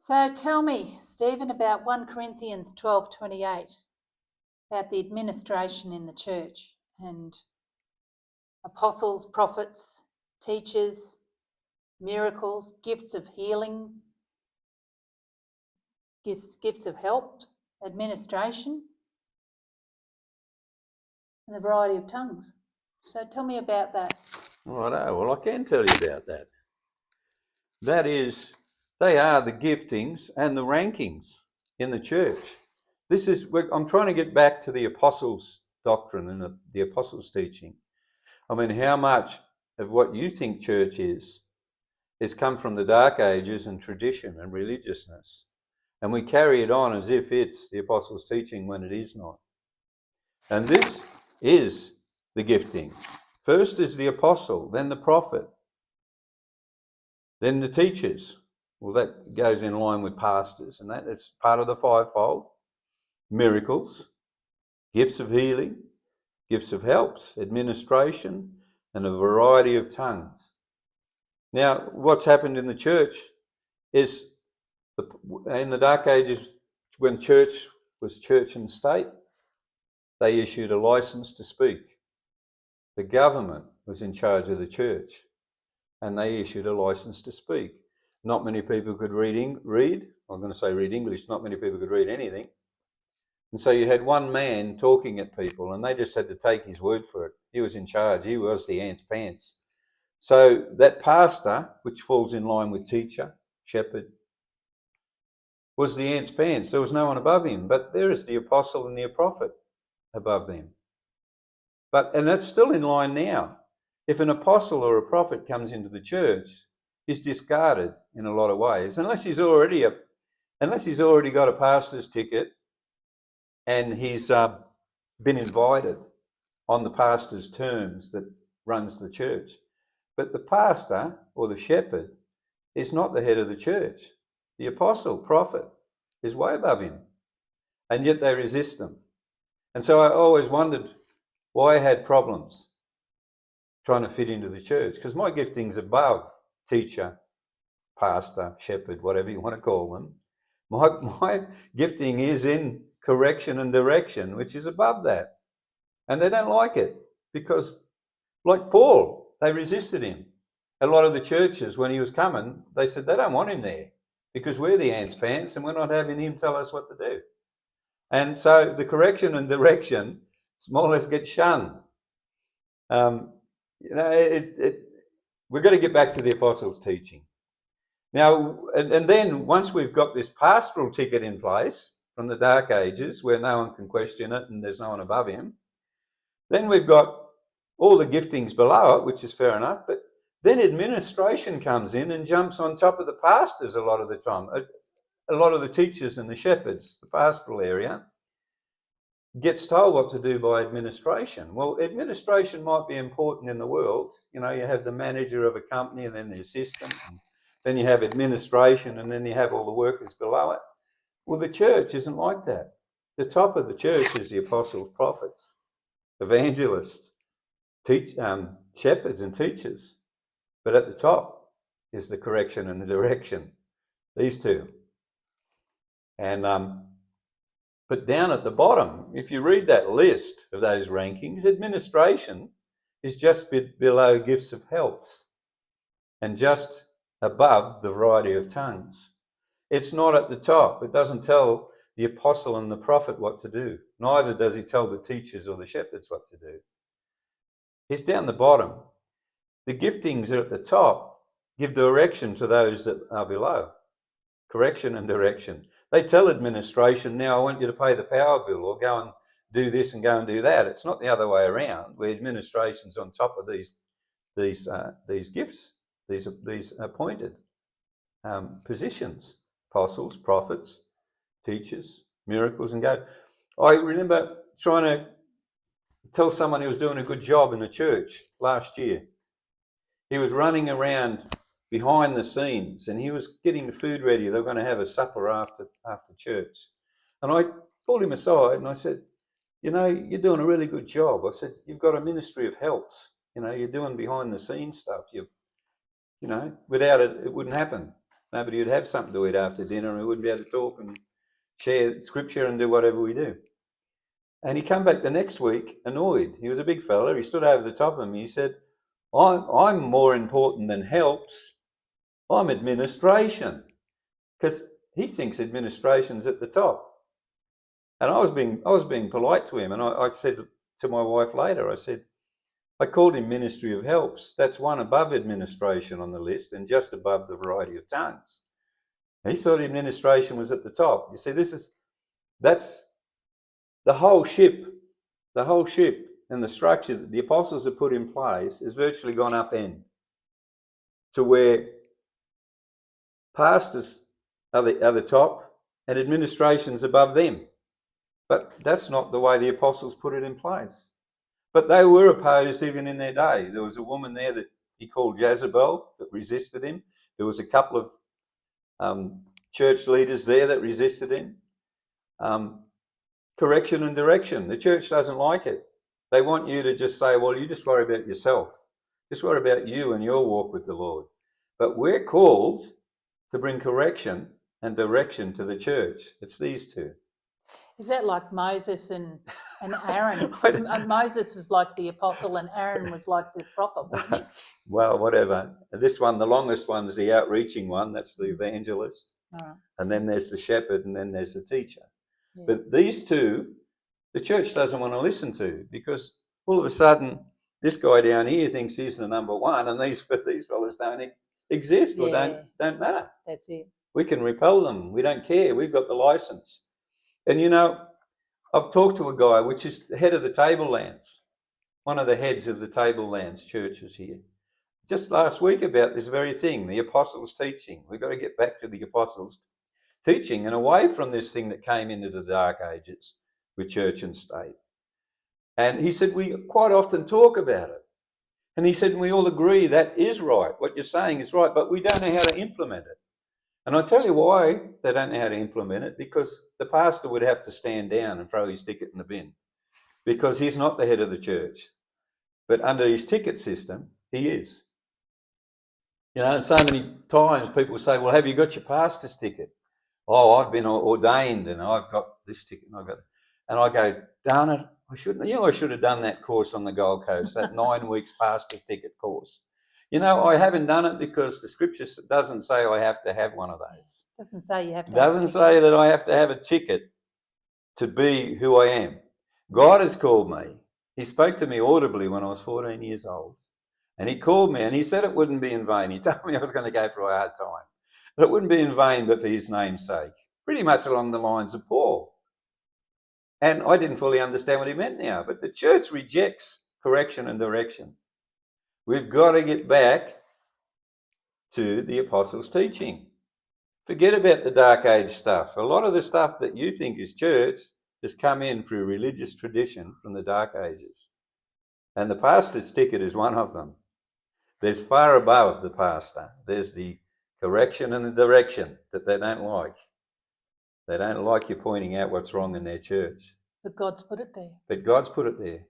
So tell me, Stephen, about 1 Corinthians 12:28, about the administration in the church and apostles, prophets, teachers, miracles, gifts of healing, gifts of help, administration, and the variety of tongues. So tell me about that. Righto, well, I can tell you about that. That is, they are the giftings and the rankings in the church. I'm trying to get back to the apostles' doctrine and the apostles' teaching. I mean, how much of what you think church is come from the Dark Ages and tradition and religiousness. And we carry it on as if it's the apostles' teaching when it is not. And this is the gifting. First is the apostle, then the prophet, then the teachers. Well, that goes in line with pastors, and that's part of the fivefold. Miracles, gifts of healing, gifts of helps, administration, and a variety of tongues. Now, what's happened in the church is in the Dark Ages, when church was church and state, they issued a license to speak. The government was in charge of the church, and they issued a license to speak. Not many people could read. I'm going to say read English. Not many people could read anything. And so you had one man talking at people, and they just had to take his word for it. He was in charge. He was the ant's pants. So that pastor, which falls in line with teacher, shepherd, was the ant's pants. There was no one above him. But there is the apostle and the prophet above them. And that's still in line now. If an apostle or a prophet comes into the church, he's discarded in a lot of ways, unless he's already got a pastor's ticket and he's been invited on the pastor's terms that runs the church. But the pastor or the shepherd is not the head of the church. The apostle, prophet, is way above him, and yet they resist them. And so I always wondered why I had problems trying to fit into the church, because my gifting's above teacher, pastor, shepherd, whatever you want to call them. My gifting is in correction and direction, which is above that. And they don't like it because, like Paul, they resisted him. A lot of the churches, when he was coming, they said they don't want him there because we're the ant's pants and we're not having him tell us what to do. And so the correction and direction more or less gets shunned. We've got to get back to the apostles' teaching. Now, and then once we've got this pastoral ticket in place from the Dark Ages where no one can question it and there's no one above him, then we've got all the giftings below it, which is fair enough, but then administration comes in and jumps on top of the pastors a lot of the time. A lot of the teachers and the shepherds, the pastoral area, gets told what to do by administration. Well, administration might be important in the world. You know, you have the manager of a company and then the assistant, and then you have administration and then you have all the workers below it. Well, the church isn't like that. The top of the church is the apostles, prophets, evangelists, shepherds and teachers. But at the top is the correction and the direction, these two. And but down at the bottom, if you read that list of those rankings, administration is just below gifts of helps and just above the variety of tongues. It's not at the top. It doesn't tell the apostle and the prophet what to do. Neither does he tell the teachers or the shepherds what to do. It's down the bottom. The giftings are at the top, give direction to those that are below. Correction and direction. They tell administration, now I want you to pay the power bill or go and do this and go and do that. It's not the other way around, where administration's on top of these gifts, these appointed positions, apostles, prophets, teachers, miracles, and go. I remember trying to tell someone who was doing a good job in the church last year. He was running around behind the scenes and he was getting the food ready. They were going to have a supper after church. And I pulled him aside and I said, you know, you're doing a really good job. I said, you've got a ministry of helps. You know, you're doing behind the scenes stuff. You know, without it, it wouldn't happen. Nobody would have something to eat after dinner, and we wouldn't be able to talk and share scripture and do whatever we do. And he come back the next week annoyed. He was a big fella. He stood over the top of me. He said, I'm more important than helps. I'm administration. Because he thinks administration's at the top. And I was being polite to him. And I said to my wife later, I called him Ministry of Helps. That's one above administration on the list and just above the variety of tongues. He thought administration was at the top. You see, that's the whole ship and the structure that the apostles have put in place has virtually gone upend to where pastors are the top and administration's above them. But that's not the way the apostles put it in place. But they were opposed even in their day. There was a woman there that he called Jezebel that resisted him. There was a couple of church leaders there that resisted him. Correction and direction. The church doesn't like it. They want you to just say, well, you just worry about yourself. Just worry about you and your walk with the Lord. But we're called to bring correction and direction to the church. It's these two. Is that like Moses and Aaron? Moses was like the apostle and Aaron was like the prophet, wasn't he? Well, whatever. This one, the longest one's the outreaching one. That's the evangelist. Right. And then there's the shepherd and then there's the teacher. Yeah. But these two, the church doesn't want to listen to because all of a sudden this guy down here thinks he's the number one and these fellas don't exist or don't matter. That's it. We can repel them. We don't care. We've got the license. And you know, I've talked to a guy, which is the head of the Tablelands, one of the heads of the Tablelands churches here, just last week about this very thing, the apostles' teaching. We've got to get back to the apostles' teaching and away from this thing that came into the Dark Ages with church and state. And he said, we quite often talk about it. And he said, and we all agree that is right. What you're saying is right, but we don't know how to implement it. And I'll tell you why they don't know how to implement it, because the pastor would have to stand down and throw his ticket in the bin because he's not the head of the church. But under his ticket system, he is. You know, and so many times people say, well, have you got your pastor's ticket? Oh, I've been ordained and I've got this ticket and I've got... And I go, darn it, I should have done that course on the Gold Coast, that 9 weeks pastor's ticket course. You know, I haven't done it because the scripture doesn't say I have to have one of those. Doesn't say you have to. Doesn't say that I have to have a ticket to be who I am. God has called me. He spoke to me audibly when I was 14 years old. And he called me and he said it wouldn't be in vain. He told me I was going to go through a hard time. But it wouldn't be in vain but for his name's sake. Pretty much along the lines of Paul. And I didn't fully understand what he meant now. But the church rejects correction and direction. We've got to get back to the apostles' teaching. Forget about the Dark Age stuff. A lot of the stuff that you think is church has come in through religious tradition from the Dark Ages. And the pastor's ticket is one of them. There's far above the pastor. There's the correction and the direction that they don't like. They don't like you pointing out what's wrong in their church. But God's put it there. But God's put it there.